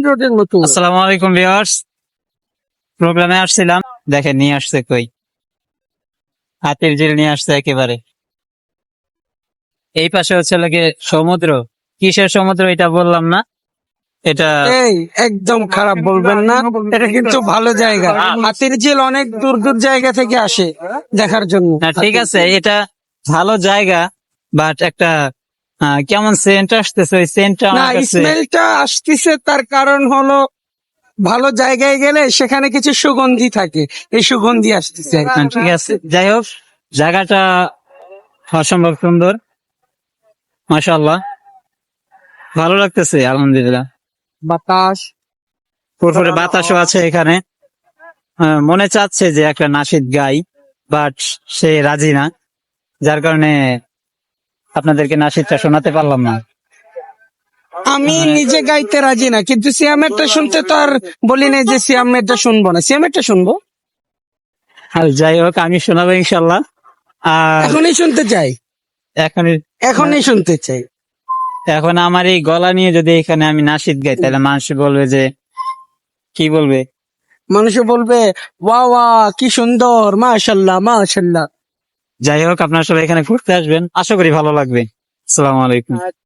রোডের মতো। আসসালামু আলাইকুম ভিউয়ার্স, প্রোগ্রামে আসছিলাম, দেখেন নিয়ে আসছে কই, হাতির ঝিল নিয়ে আসছে একেবারে। এই পাশে হচ্ছে লাগে সমুদ্র। কিসের সমুদ্র এটা বললাম না, এটা এই একদম খারাপ বলবেন না, এটা কিন্তু ভালো জায়গা। হাতির ঝিল অনেক দূর দূর জায়গা থেকে আসে দেখার জন্য। না, ঠিক আছে, এটা ভালো জায়গা, বাট একটা কেমন সেন্ট আসতেছে, ওই সেন্টটা না, আমার কাছে। স্মেলটা আসতেছে, তার কারণ হলো ভালো জায়গায় গেলে সেখানে কিছু সুগন্ধি থাকে, এই সুগন্ধি আসতেছে আর কি। ঠিক আছে, যাই হোক, জায়গাটা অসম্ভব সুন্দর, মাশাআল্লাহ, ভালো লাগতেছে আলহামদুলিল্লাহ। বাতাস। পুরোপুরি বাতাসও আছে এখানে। মনে চাচ্ছে যে একটা নাশিদ গাই, বাট সে রাজি না, যার কারণে আপনাদেরকে নাশিদটা শোনাতে পারলাম না। আমি নিজে গাইতে রাজি না, কিন্তু সিয়ামেরটা শুনতে তো আর বলি নাই যে সিয়ামেরটা শুনবো না, সিয়ামেরটা শুনবো। আর যাই হোক, আমি শোনাবো ইনশাল্লাহ। আর এখনই শুনতে চাই, এখন এখনই শুনতে চাই। এখন আমার এই গলা নিয়ে যদি এখানে আমি নাশিদ গাই, তাহলে মানুষ বলবে যে, কি বলবে? মানুষে বলবে ওয়া ওয়া, কি সুন্দর, মাশাল্লাহ মাশাল্লাহ। যাই হোক, আপনারা সবাই এখানে ঘুরতে আসবেন, আশা করি ভালো লাগবে। আসসালামু আলাইকুম।